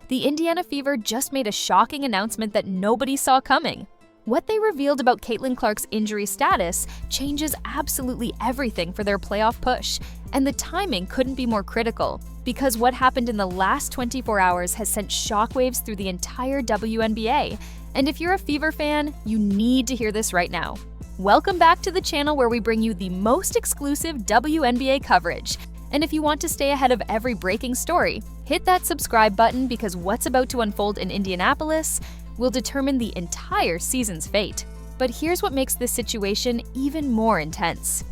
The Indiana Fever just made a shocking announcement that nobody saw coming. What they revealed about Caitlin Clark's injury status changes absolutely everything for their playoff push, and the timing couldn't be more critical, because what happened in the last 24 hours has sent shockwaves through the entire WNBA. And if you're a Fever fan, you need to hear this right now. Welcome back to the channel where we bring you the most exclusive WNBA coverage. And if you want to stay ahead of every breaking story, hit that subscribe button, because what's about to unfold in Indianapolis will determine the entire season's fate. But here's what makes this situation even more intense.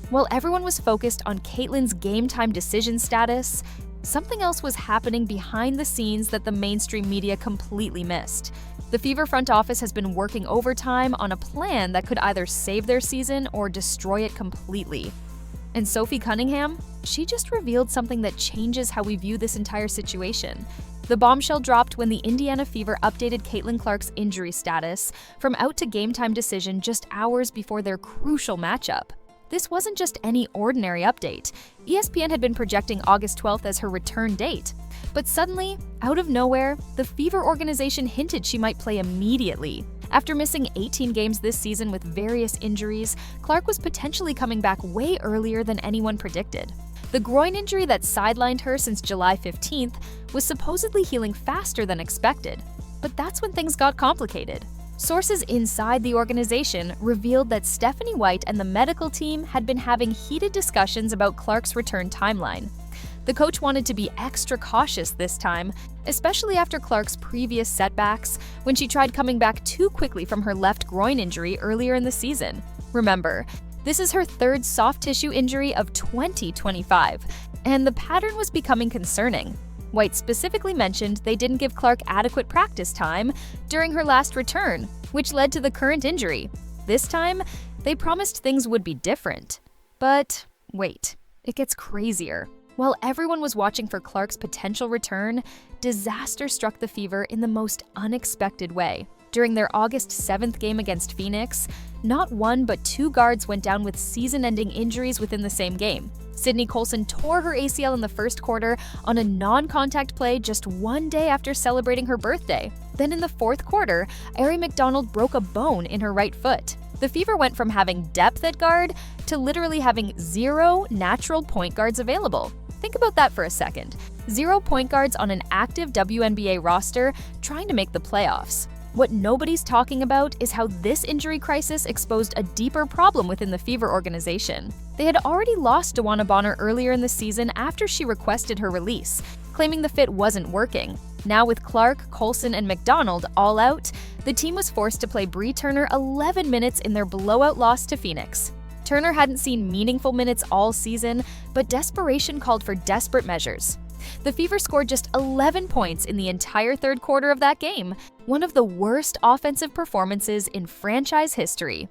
While everyone was focused on Caitlin's game-time decision status, something else was happening behind the scenes that the mainstream media completely missed. The Fever front office has been working overtime on a plan that could either save their season or destroy it completely. And Sophie Cunningham, she just revealed something that changes how we view this entire situation. The bombshell dropped when the Indiana Fever updated Caitlin Clark's injury status from out to game-time decision just hours before their crucial matchup. This wasn't just any ordinary update. ESPN had been projecting August 12th as her return date. But suddenly, out of nowhere, the Fever organization hinted she might play immediately. After missing 18 games this season with various injuries, Clark was potentially coming back way earlier than anyone predicted. The groin injury that sidelined her since July 15th was supposedly healing faster than expected. But that's when things got complicated. Sources inside the organization revealed that Stephanie White and the medical team had been having heated discussions about Clark's return timeline. The coach wanted to be extra cautious this time, especially after Clark's previous setbacks when she tried coming back too quickly from her left groin injury earlier in the season. Remember, this is her third soft tissue injury of 2025, and the pattern was becoming concerning. White specifically mentioned they didn't give Clark adequate practice time during her last return, which led to the current injury. This time, they promised things would be different. But wait, it gets crazier. While everyone was watching for Clark's potential return, disaster struck the Fever in the most unexpected way. During their August 7th game against Phoenix, not one but two guards went down with season-ending injuries within the same game. Sydney Colson tore her ACL in the first quarter on a non-contact play just one day after celebrating her birthday. Then in the fourth quarter, Aari McDonald broke a bone in her right foot. The Fever went from having depth at guard to literally having 0 natural point guards available. Think about that for a second. 0 point guards on an active WNBA roster trying to make the playoffs. What nobody's talking about is how this injury crisis exposed a deeper problem within the Fever organization. They had already lost DeWanna Bonner earlier in the season after she requested her release, claiming the fit wasn't working. Now with Clark, Colson, and McDonald all out, the team was forced to play Bree Turner 11 minutes in their blowout loss to Phoenix. Turner hadn't seen meaningful minutes all season, but desperation called for desperate measures. The Fever scored just 11 points in the entire third quarter of that game, one of the worst offensive performances in franchise history.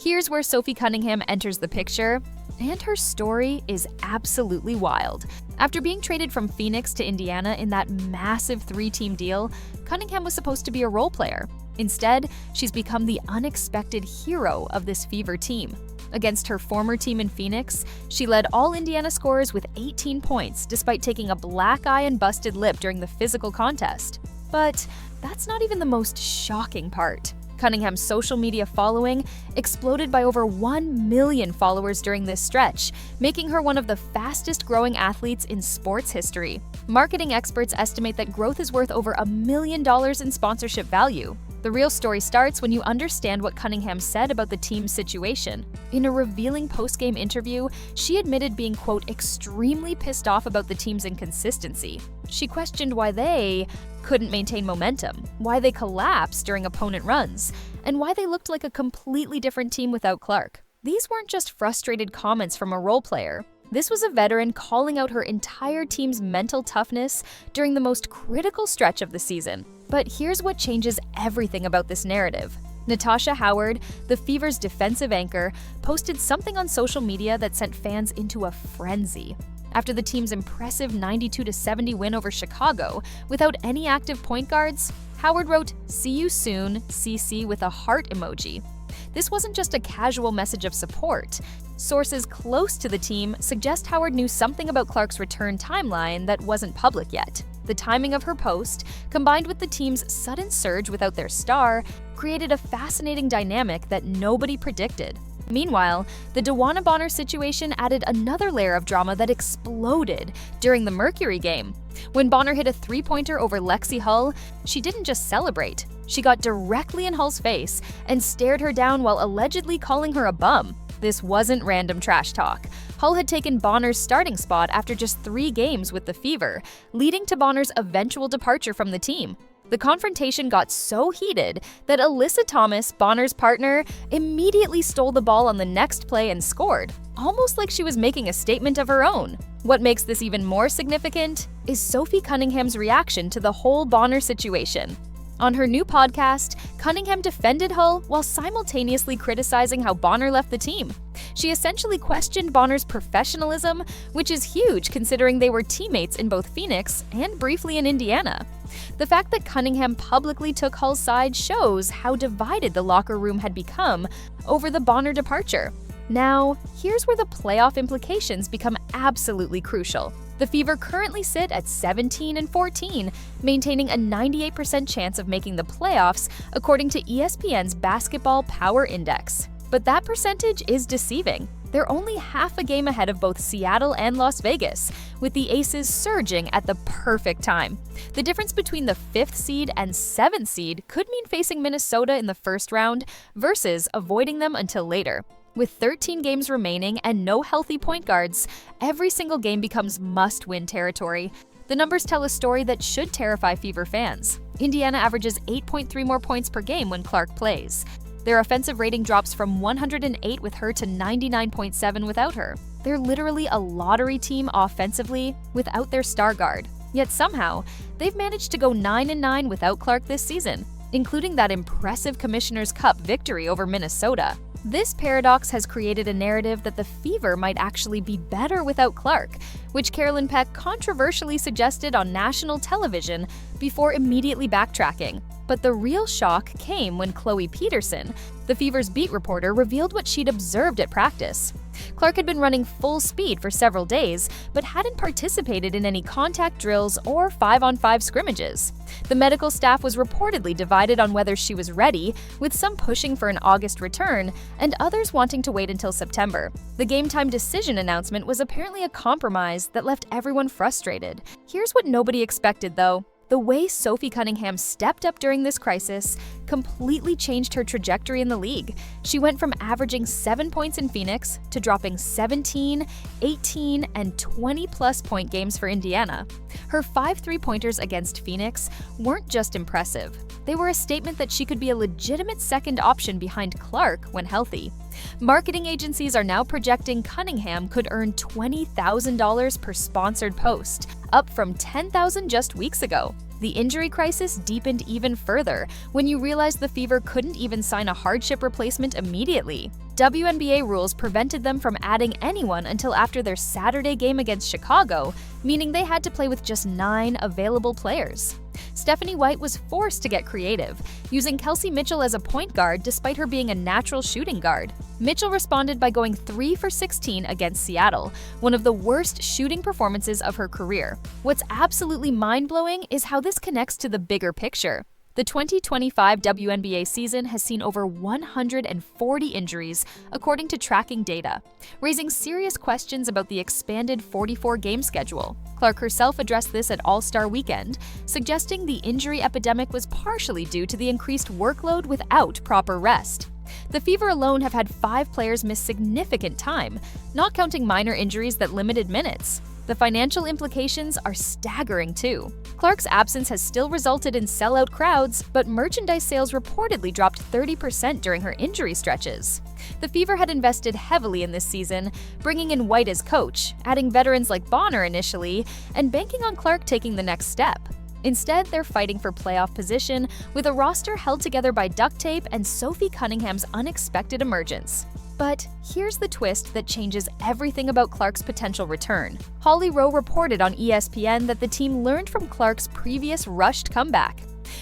Here's where Sophie Cunningham enters the picture, and her story is absolutely wild. After being traded from Phoenix to Indiana in that massive 3-team deal, Cunningham was supposed to be a role player. Instead, she's become the unexpected hero of this Fever team. Against her former team in Phoenix, she led all Indiana scorers with 18 points despite taking a black eye and busted lip during the physical contest. But that's not even the most shocking part. Cunningham's social media following exploded by over 1 million followers during this stretch, making her one of the fastest-growing athletes in sports history. Marketing experts estimate that growth is worth over $1 million in sponsorship value. The real story starts when you understand what Cunningham said about the team's situation. In a revealing post-game interview, she admitted being, quote, extremely pissed off about the team's inconsistency. She questioned why they couldn't maintain momentum, why they collapsed during opponent runs, and why they looked like a completely different team without Clark. These weren't just frustrated comments from a role player. This was a veteran calling out her entire team's mental toughness during the most critical stretch of the season. But here's what changes everything about this narrative. Natasha Howard, the Fever's defensive anchor, posted something on social media that sent fans into a frenzy. After the team's impressive 92-70 win over Chicago, without any active point guards, Howard wrote, "See you soon, CC," with a heart emoji. This wasn't just a casual message of support. Sources close to the team suggest Howard knew something about Clark's return timeline that wasn't public yet. The timing of her post, combined with the team's sudden surge without their star, created a fascinating dynamic that nobody predicted. Meanwhile, the DeWanna Bonner situation added another layer of drama that exploded during the Mercury game. When Bonner hit a three-pointer over Lexie Hull, she didn't just celebrate. She got directly in Hull's face and stared her down while allegedly calling her a bum. This wasn't random trash talk. Hull had taken Bonner's starting spot after just 3 games with the Fever, leading to Bonner's eventual departure from the team. The confrontation got so heated that Alyssa Thomas, Bonner's partner, immediately stole the ball on the next play and scored, almost like she was making a statement of her own. What makes this even more significant is Sophie Cunningham's reaction to the whole Bonner situation. On her new podcast, Cunningham defended Hull while simultaneously criticizing how Bonner left the team. She essentially questioned Bonner's professionalism, which is huge considering they were teammates in both Phoenix and briefly in Indiana. The fact that Cunningham publicly took Hull's side shows how divided the locker room had become over the Bonner departure. Now, here's where the playoff implications become absolutely crucial. The Fever currently sit at 17-14, maintaining a 98% chance of making the playoffs according to ESPN's Basketball Power Index. But that percentage is deceiving. They're only half a game ahead of both Seattle and Las Vegas, with the Aces surging at the perfect time. The difference between the 5th seed and 7th seed could mean facing Minnesota in the first round versus avoiding them until later. With 13 games remaining and no healthy point guards, every single game becomes must-win territory. The numbers tell a story that should terrify Fever fans. Indiana averages 8.3 more points per game when Clark plays. Their offensive rating drops from 108 with her to 99.7 without her. They're literally a lottery team offensively without their star guard. Yet somehow, they've managed to go 9-9 without Clark this season, including that impressive Commissioner's Cup victory over Minnesota. This paradox has created a narrative that the Fever might actually be better without Clark, which Carolyn Peck controversially suggested on national television before immediately backtracking. But the real shock came when Chloe Peterson, the Fever's beat reporter, revealed what she'd observed at practice. Clark had been running full speed for several days, but hadn't participated in any contact drills or 5-on-5 scrimmages. The medical staff was reportedly divided on whether she was ready, with some pushing for an August return and others wanting to wait until September. The game-time decision announcement was apparently a compromise that left everyone frustrated. Here's what nobody expected, though. The way Sophie Cunningham stepped up during this crisis completely changed her trajectory in the league. She went from averaging 7 points in Phoenix to dropping 17, 18, and 20-plus point games for Indiana. Her 5 three-pointers against Phoenix weren't just impressive. They were a statement that she could be a legitimate second option behind Clark when healthy. Marketing agencies are now projecting Cunningham could earn $20,000 per sponsored post, up from $10,000 just weeks ago. The injury crisis deepened even further when you realized the Fever couldn't even sign a hardship replacement immediately. WNBA rules prevented them from adding anyone until after their Saturday game against Chicago, meaning they had to play with just 9 available players. Stephanie White was forced to get creative, using Kelsey Mitchell as a point guard despite her being a natural shooting guard. Mitchell responded by going 3 for 16 against Seattle, one of the worst shooting performances of her career. What's absolutely mind-blowing is how this connects to the bigger picture. The 2025 WNBA season has seen over 140 injuries, according to tracking data, raising serious questions about the expanded 44-game schedule. Clark herself addressed this at All-Star Weekend, suggesting the injury epidemic was partially due to the increased workload without proper rest. The Fever alone have had 5 players miss significant time, not counting minor injuries that limited minutes. The financial implications are staggering too. Clark's absence has still resulted in sellout crowds, but merchandise sales reportedly dropped 30% during her injury stretches. The Fever had invested heavily in this season, bringing in White as coach, adding veterans like Bonner initially, and banking on Clark taking the next step. Instead, they're fighting for playoff position with a roster held together by duct tape and Sophie Cunningham's unexpected emergence. But here's the twist that changes everything about Clark's potential return. Holly Rowe reported on ESPN that the team learned from Clark's previous rushed comeback.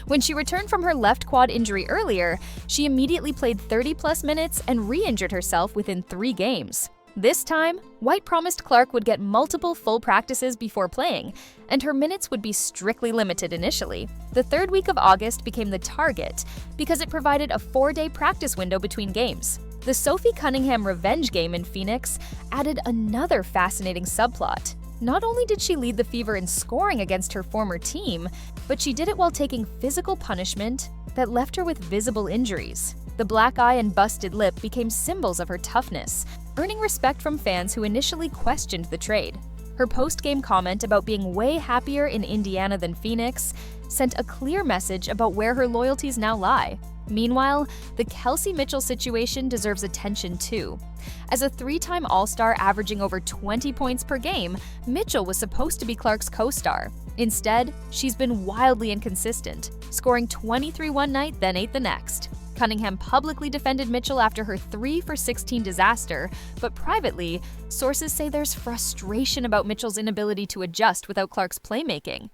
When she returned from her left quad injury earlier, she immediately played 30-plus minutes and re-injured herself within 3 games. This time, White promised Clark would get multiple full practices before playing, and her minutes would be strictly limited initially. The third week of August became the target because it provided a 4-day practice window between games. The Sophie Cunningham revenge game in Phoenix added another fascinating subplot. Not only did she lead the Fever in scoring against her former team, but she did it while taking physical punishment that left her with visible injuries. The black eye and busted lip became symbols of her toughness, earning respect from fans who initially questioned the trade. Her post-game comment about being way happier in Indiana than Phoenix sent a clear message about where her loyalties now lie. Meanwhile, the Kelsey Mitchell situation deserves attention too. As a 3-time All-Star averaging over 20 points per game, Mitchell was supposed to be Clark's co-star. Instead, she's been wildly inconsistent, scoring 23 one night, then 8 the next. Cunningham publicly defended Mitchell after her 3-for-16 disaster, but privately, sources say there's frustration about Mitchell's inability to adjust without Clark's playmaking.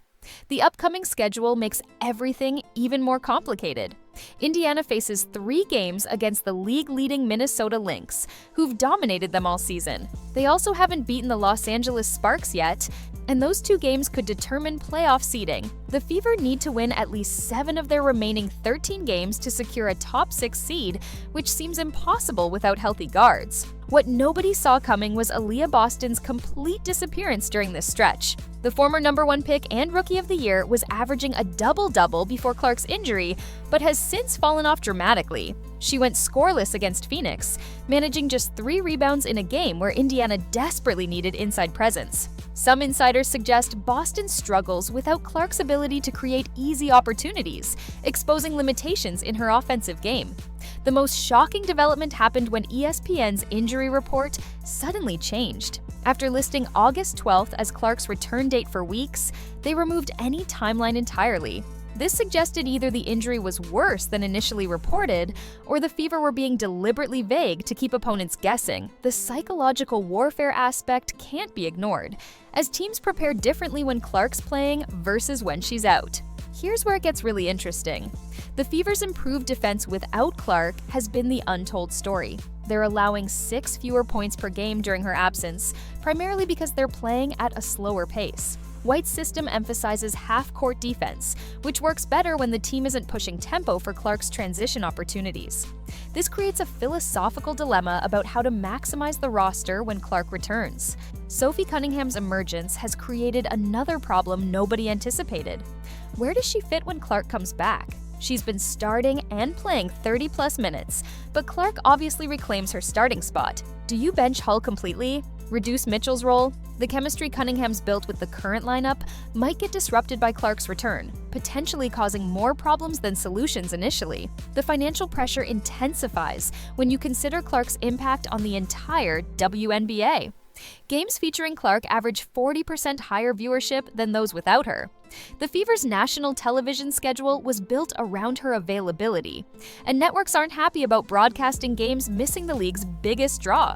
The upcoming schedule makes everything even more complicated. Indiana faces 3 games against the league-leading Minnesota Lynx, who've dominated them all season. They also haven't beaten the Los Angeles Sparks yet, and those 2 games could determine playoff seeding. The Fever need to win at least 7 of their remaining 13 games to secure a top 6 seed, which seems impossible without healthy guards. What nobody saw coming was Aaliyah Boston's complete disappearance during this stretch. The former #1 pick and Rookie of the Year was averaging a double-double before Clark's injury, but has since fallen off dramatically. She went scoreless against Phoenix, managing just 3 rebounds in a game where Indiana desperately needed inside presence. Some insiders suggest Boston struggles without Clark's ability to create easy opportunities, exposing limitations in her offensive game. The most shocking development happened when ESPN's injury report suddenly changed. After listing August 12th as Clark's return date for weeks, they removed any timeline entirely. This suggested either the injury was worse than initially reported, or the Fever were being deliberately vague to keep opponents guessing. The psychological warfare aspect can't be ignored, as teams prepare differently when Clark's playing versus when she's out. Here's where it gets really interesting. The Fever's improved defense without Clark has been the untold story. They're allowing 6 fewer points per game during her absence, primarily because they're playing at a slower pace. White's system emphasizes half-court defense, which works better when the team isn't pushing tempo for Clark's transition opportunities. This creates a philosophical dilemma about how to maximize the roster when Clark returns. Sophie Cunningham's emergence has created another problem nobody anticipated. Where does she fit when Clark comes back? She's been starting and playing 30-plus minutes, but Clark obviously reclaims her starting spot. Do you bench Hull completely? Reduce Mitchell's role? The chemistry Cunningham's built with the current lineup might get disrupted by Clark's return, potentially causing more problems than solutions initially. The financial pressure intensifies when you consider Clark's impact on the entire WNBA. Games featuring Clark average 40% higher viewership than those without her. The Fever's national television schedule was built around her availability, and networks aren't happy about broadcasting games missing the league's biggest draw.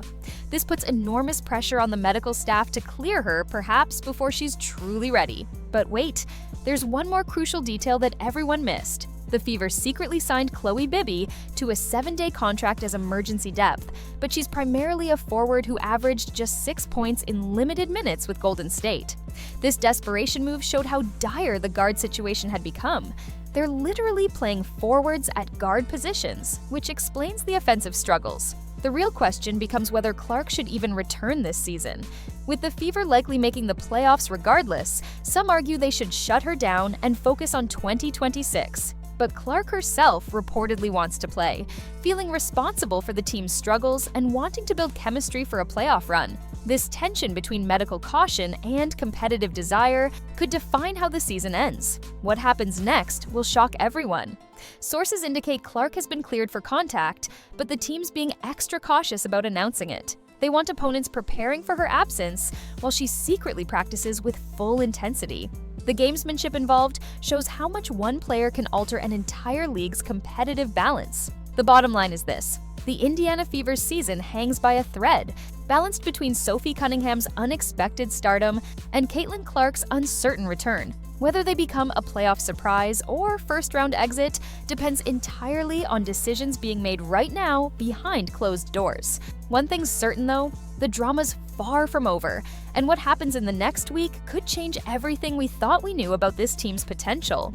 This puts enormous pressure on the medical staff to clear her, perhaps before she's truly ready. But wait, there's one more crucial detail that everyone missed. The Fever secretly signed Chloe Bibby to a 7-day contract as emergency depth, but she's primarily a forward who averaged just 6 points in limited minutes with Golden State. This desperation move showed how dire the guard situation had become. They're literally playing forwards at guard positions, which explains the offensive struggles. The real question becomes whether Clark should even return this season. With the Fever likely making the playoffs regardless, some argue they should shut her down and focus on 2026. But Clark herself reportedly wants to play, feeling responsible for the team's struggles and wanting to build chemistry for a playoff run. This tension between medical caution and competitive desire could define how the season ends. What happens next will shock everyone. Sources indicate Clark has been cleared for contact, but the team's being extra cautious about announcing it. They want opponents preparing for her absence while she secretly practices with full intensity. The gamesmanship involved shows how much one player can alter an entire league's competitive balance. The bottom line is this: The Indiana Fever's season hangs by a thread, balanced between Sophie Cunningham's unexpected stardom and Caitlin Clark's uncertain return. Whether they become a playoff surprise or first-round exit depends entirely on decisions being made right now behind closed doors. One thing's certain though, the drama's far from over, and what happens in the next week could change everything we thought we knew about this team's potential.